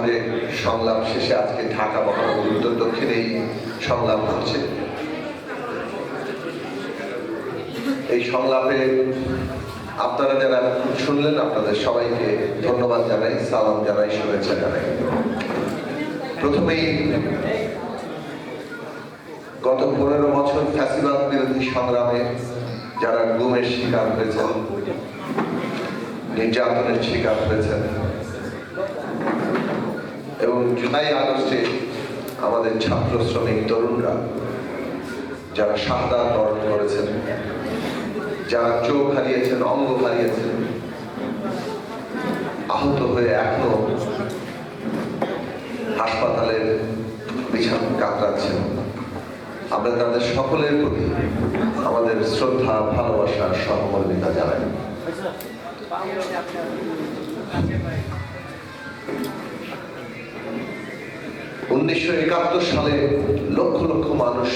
বছরের সংলাপ শেষে আজকে ঢাকা মহানগর উত্তর দক্ষিণেই সংলাপ হচ্ছে। এই সংলাপে আপনারা যারা শুনলেন আপনাদের সবাইকে ধন্যবাদ জানাই, সালাম জানাই, শুভেচ্ছা জানাই। প্রথমেই গত 15 বছর ফ্যাসিবাদ বিরোধী সংগ্রামে যারা গুমের শিকার হয়েছেন, নির্যাতনের শিকার হয়েছেন এবং জুলাই আগস্টে আমাদের ছাত্র শ্রমিক তরুণরা যারা শাহাদাত বরণ করেছেন, যারা চোখ হারিয়েছেন, অঙ্গ হারিয়েছেন, আহত হয়ে এখনো হাসপাতালের বিছানা কাতরাচ্ছেন, আমরা তাদের সকলের প্রতি আমাদের শ্রদ্ধা, ভালোবাসা, সহমর্মিতা জানাই। 1971 সালে লক্ষ লক্ষ মানুষ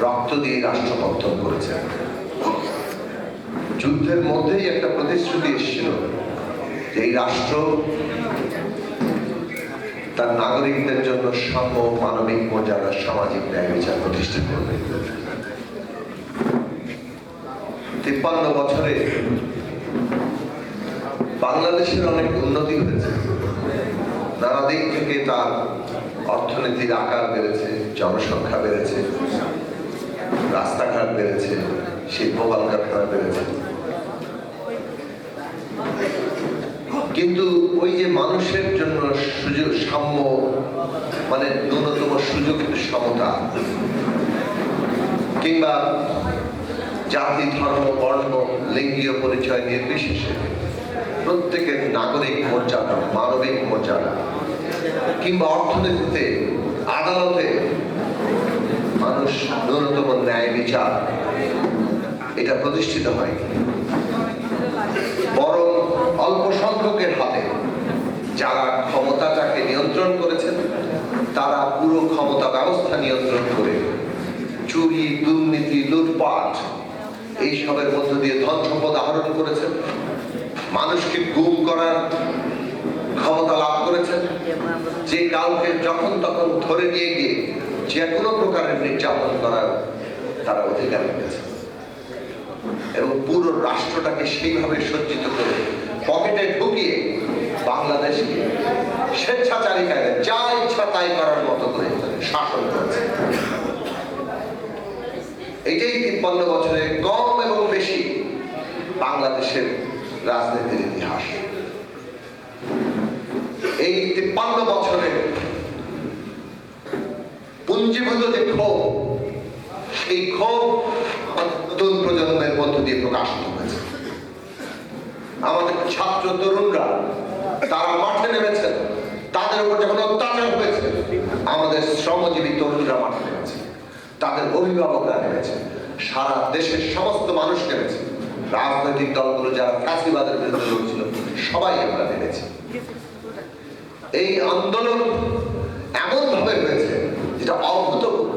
রক্ত দিয়ে রাষ্ট্র গঠন করেছে। যুদ্ধের মধ্যেই একটা প্রতিশ্রুতি এসেছিল যে এই রাষ্ট্র তার নাগরিকদের জন্য সাম্য, মানবিক মর্যাদা, সামাজিক ন্যায় বিচার প্রতিষ্ঠা করবে। 53 বছরে বাংলাদেশের অনেক উন্নতি হয়েছে। নানা দিক থেকে তার অর্থনীতির আকার বেড়েছে, জনসংখ্যা বেড়েছে, রাস্তাঘাট বেড়েছে, শিল্প কলকারখানা বেড়েছে। কিন্তু ওই যে মানুষের জন্য সুযোগ, সাম্য মানে ন্যূনতম সুযোগ সমতা, কিংবা জাতি, ধর্ম, বর্ণ, লিঙ্গীয় পরিচয় নির্বিশেষে প্রত্যেকের নাগরিক মর্যাদা, মানবিক মর্যাদা, কিংবা অর্থনীতিতে, আদালতে মানুষ ন্যূনতম ন্যায় বিচার, এটা প্রতিষ্ঠিত হয়। বরং অল্প সংখ্যকের হাতে যারা ক্ষমতাটাকে নিয়ন্ত্রণ করেছেন, তারা পুরো ক্ষমতা ব্যবস্থা নিয়ন্ত্রণ করে চুরি, দুর্নীতি, লুটপাট এইসবের মধ্য দিয়ে ধন সম্পদ আহরণ করেছেন, মানুষকে গুম করার ক্ষমতা লাভ করেছেন, যে কাউকে যখন তখন ধরে নিয়ে গিয়ে যে কোনো প্রকারের নির্যাতন করার তারা অধিকার রেখেছে এবং পুরো রাষ্ট্রটাকে সেইভাবে সজ্জিত করে পকেটে ঢুকিয়ে বাংলাদেশকে স্বেচ্ছাচারিকায় যা ইচ্ছা তাই করার মতো করে শাসন করেছে। এটাই 53 বছরে কম এবং বেশি বাংলাদেশের রাজনীতির ইতিহাস। এই 53 বছরে পুঞ্জীভূত যে ক্ষোভ, সেই ক্ষোভ নতুন প্রজন্মের মধ্য দিয়ে প্রকাশিত হয়েছে। আমাদের ছাত্র তরুণরা তারা মাঠে নেমেছেন, তাদের উপর যখন অত্যাচার হয়েছে আমাদের শ্রমজীবী তরুণরা মাঠে নেমেছে, তাদের অভিভাবকরা নেমেছে, সারা দেশের সমস্ত মানুষ নেমেছে, রাজনৈতিক দলগুলো যারা ফ্যাসিবাদের বিরুদ্ধে লড়ছিল সবাই আমরা নেমেছি। এই আন্দোলন এমন ভাবে হয়েছে যেটা অভূতপূর্ব।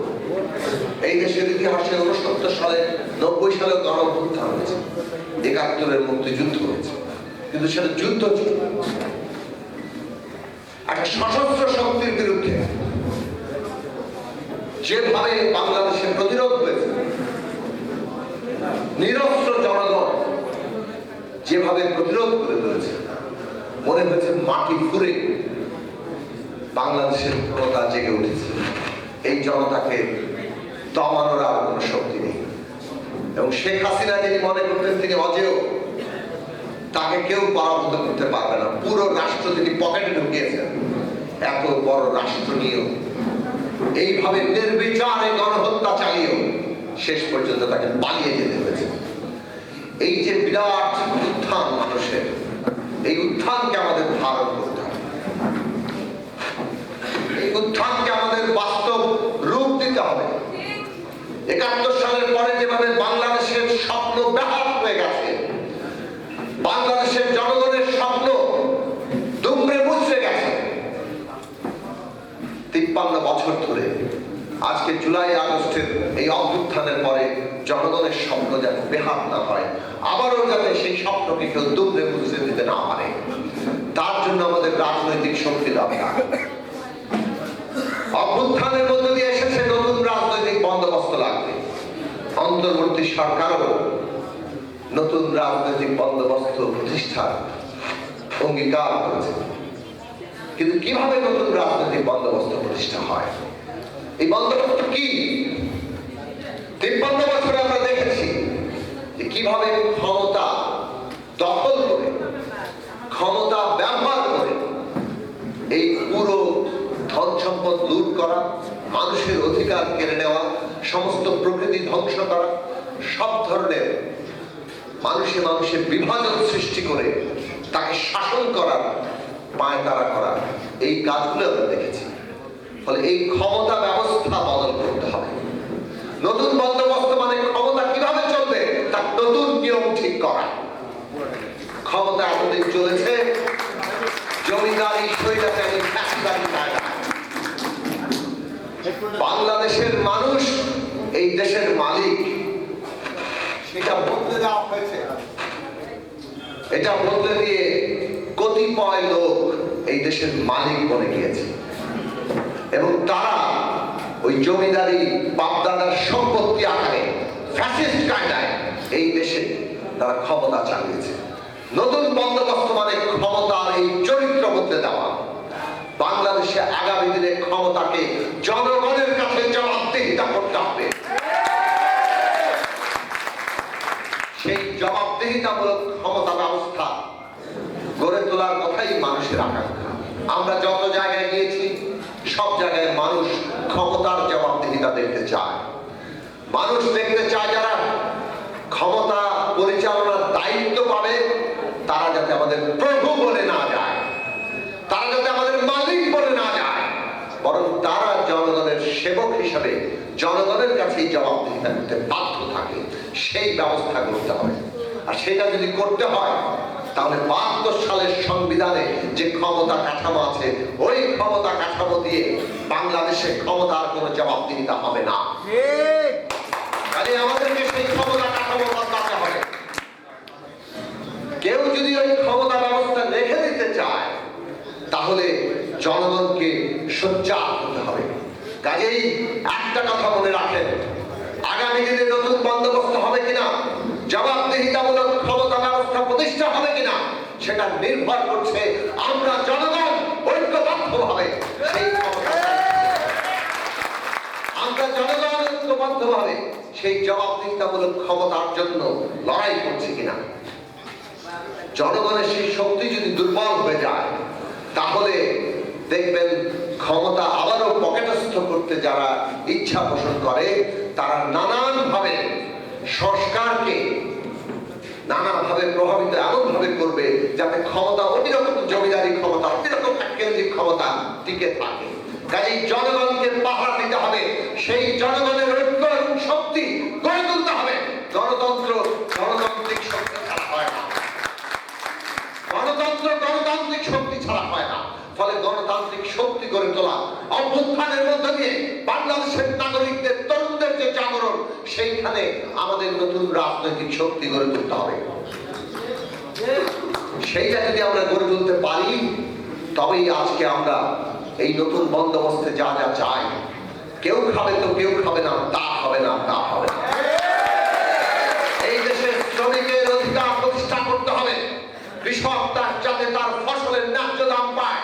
এই দেশের ইতিহাসে 69 সালে, 90 সালে গণঅভ্যুত্থান হয়েছে, 71-এর মুক্তিযুদ্ধ হয়েছে, কিন্তু সেটা যুদ্ধ ছিল একটা সশস্ত্র শক্তির বিরুদ্ধে। যেভাবে বাংলাদেশের প্রতিরোধ হয়েছে, নিরস্ত্র জনগণ যেভাবে প্রতিরোধ করে তুলেছে, মনে হয়েছে মাটি ফুঁড়ে বাংলাদেশের জনতা জেগে উঠেছে। এই জনতাকে দমানোর আর কোনো শক্তি নেই এবং শেখ হাসিনা যিনি মনে করতেন তিনি অজেয়, তাকে কেউ পরাভূত করতে পারবে না। পুরো রাষ্ট্র তিনি পকেটে ঢুকিয়েছেন। এত বড় রাষ্ট্র নিয়েও এইভাবে নির্বিচারে গণহত্যা চালিয়েও শেষ পর্যন্ত তাকে পালিয়ে যেতে হয়েছে। এই যে বিরাট উত্থান মানুষের, এই উত্থানকে আমাদের ধারণ করতে হবে, এই উত্থানকে আমাদের বাস্তব রূপ দিতে হবে। 71 সালের পরে যেভাবে বাংলাদেশের স্বপ্ন ব্যাহত হয়ে গেছে, বাংলাদেশের জনগণের স্বপ্ন দুমড়ে মুচড়ে গেছে, 53 বছর ধরে আজকে জুলাই আগস্টের এই অভ্যুত্থানের পরে জনগণের স্বপ্ন যেন বেহাত না হয়, আবারও যাতে সেই স্বপ্নকে কেউ দুমড়ে মুচড়ে দিতে না পারে, তার জন্য আমাদের রাজনৈতিক শক্তি অন্তর্বর্তী সরকারও নতুন রাজনৈতিক বন্দোবস্ত প্রতিষ্ঠার অঙ্গীকার করেছে। কিন্তু কিভাবে নতুন রাজনৈতিক বন্দোবস্ত প্রতিষ্ঠা হয়, এই বন্দোবস্ত কি? 53 বছরে আমরা দেখেছি যে কিভাবে ক্ষমতা দখল করে, ক্ষমতা ব্যবহার করে এই পুরো ধন সম্পদ লুট করা, মানুষের অধিকার কেড়ে নেওয়া, সমস্ত প্রকৃতি ধ্বংস করা, সব ধরনের মানুষে মানুষের বিভাজন সৃষ্টি করে তাকে শাসন করার, পায়তারা করা, এই কাজগুলো আমরা দেখেছি। ফলে এই ক্ষমতা ব্যবস্থা বদল করতে হবে। নতুন বন্দোবস্ত মানে ক্ষমতা কিভাবে চলবে তার নতুন নিয়ম ঠিক করা। ক্ষমতা এতদিন চলেছে জমিদারি, স্বৈরাচারী, ফ্যাসিবাদী কায়দায়। বাংলাদেশের মানুষ এই দেশের মালিক, সেটা বদলে দেওয়া হয়েছে। এটা বদলে দিয়ে কতিপয় লোক এই দেশের মালিক বনে গিয়েছে এবং তারা ওই জমিদারি বাপদাদার সম্পত্তি আকারে ফ্যাসিস্ট কায়দায় এই দেশে তারা ক্ষমতা চালিয়েছে। নতুন বন্দোবস্ত মানে ক্ষমতার এই চরিত্র বদলে দেওয়া। বাংলাদেশে আগামী দিনে ক্ষমতাকে জনগণের কাছে জবাবদিহিতা করতে হবে। সেই জবাবদিহিতামূলক ক্ষমতা ব্যবস্থা গড়ে তোলার কথাই মানুষের আকাঙ্ক্ষা। আমরা যত জায়গায় গিয়েছি সব জায়গায় মানুষ ক্ষমতার জবাবদিহিতা দেখতে চায়। মানুষ দেখতে চায় যারা ক্ষমতা পরিচালনার দায়িত্ব পাবে তারা যাতে আমাদের প্রভু বলে না যায়, তারা যাতে আমাদের মালিক বলে না যায়, বরং তারা জনগণের সেবক হিসাবে জনগণের কাছে জবাবদিহিতা করতে বাধ্য থাকে। সেই ব্যবস্থা করতে হবে। আর সেটা যদি করতে হয় তাহলে 72 সালের সংবিধানে যে ক্ষমতা কাঠামো আছে ওই ক্ষমতা কাঠামো দিয়ে বাংলাদেশে ক্ষমতার কোনো জবাবদিহিতা হবে না। কাজে আমাদেরকে সেই ক্ষমতা কাঠামো বদলাতে হবে। কেউ যদি ওই ক্ষমতা ব্যবস্থা রেখে দিতে চায় তাহলে জনগণকে সোচ্চার হতে হবে। কাজেই একটা কথা মনে রাখেন, আগামী দিনে নতুন বন্দোবস্ত হবে কিনা, জবাবদিহিতামূলক ক্ষমতা ব্যবস্থা প্রতিষ্ঠা হবে কিনা, সেটা নির্ভর করছে আমরা জনগণ ঐক্যবদ্ধভাবে সেই সেই জবাবদিহিতামূলক ক্ষমতার জন্য লড়াই করছে কিনা। জনগণের সেই শক্তি যদি দুর্বল হয়ে যায় তাহলে দেখবেন ক্ষমতা আবারও পকেটস্থ করতে যারা ইচ্ছা পোষণ করে তারা নানানভাবে সংস্কারকে নানাভাবে প্রভাবিত এমনভাবে করবে যাতে ক্ষমতা অতিরিক্ত জমিদারি ক্ষমতা, অতিরিক্ত কেন্দ্রিক ক্ষমতা টিকে থাকে। কাজেই জনগণকে পাহারা দিতে হবে, সেই জনগণের ঐক্য এবং শক্তি গড়ে তুলতে হবে। গণতন্ত্র গণতান্ত্রিক শক্তি ছাড়া হয় না, গণতন্ত্র গণতান্ত্রিক শক্তি ছাড়া হয় না। ফলে গণতান্ত্রিক শক্তি গড়ে তোলা, অভ্যুত্থানের মধ্য দিয়ে বাংলাদেশের নাগরিকদের, তরুণদের যে জাগরণ, সেইখানে আমাদের নতুন রাজনৈতিক শক্তি গড়ে তুলতে হবে। সেইটা যদি আমরা গড়ে তুলতে পারি তবেই আজকে আমরা এই নতুন বন্দোবস্তে যা যা চাই, কেউ খাবে তো কেউ খাবে না, তা হবে না, তা হবে না। এই দেশের শ্রমিকের অধিকার প্রতিষ্ঠা করতে হবে। কৃষক যাতে তার ফসলের ন্যায্য দাম পায়।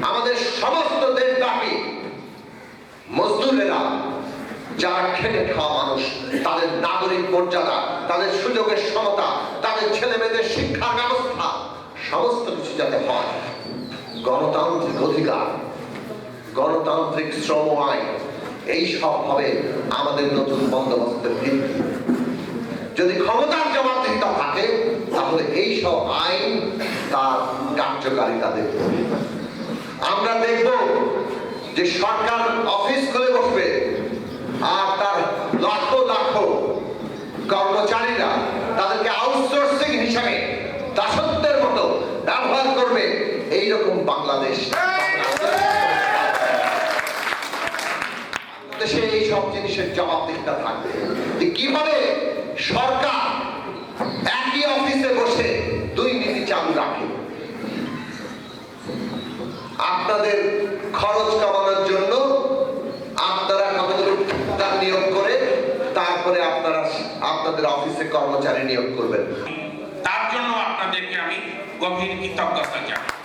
আমাদের সমস্ত দেশব্যাপী মজদুরেরা, যারা খেটে খাওয়া মানুষ, তাদের নাগরিক মর্যাদা, তাদের সুযোগের সমতা, তাদের ছেলে মেয়েদের শিক্ষার ব্যবস্থা, সমস্ত কিছু যাতে হয়। গণতান্ত্রিক অধিকার, গণতান্ত্রিক শ্রম আইন, এই সব হবে আমাদের নতুন বন্দোবস্তের ভিত্তি। যদি ক্ষমতার জবাবদিহিতা থাকে তাহলে এই সব আইন তার কার্যকারিতা দেখব। আমরা দেখব যে সরকার অফিস খুলে বসবে আর তার লক্ষ লক্ষ কর্মচারীরা তাদেরকে আউটসোর্সিং হিসাবে দাসত্বের মতো ব্যবহার করবে। এইরকম বাংলাদেশ, দেশে এই সব জিনিসের জবাবদিহিতা থাকবে। যে কিভাবে সরকার একই অফিসে বসে দুই নীতি চালু রাখে। আপনাদের খরচ কমানোর জন্য আপনারা কতগুলো নিয়োগ করে তার করে আপনারা আপনাদের অফিসে কর্মচারী নিয়োগ করবেন। তার জন্য আপনাদেরকে আমি গভীর কৃতজ্ঞতা জানাই।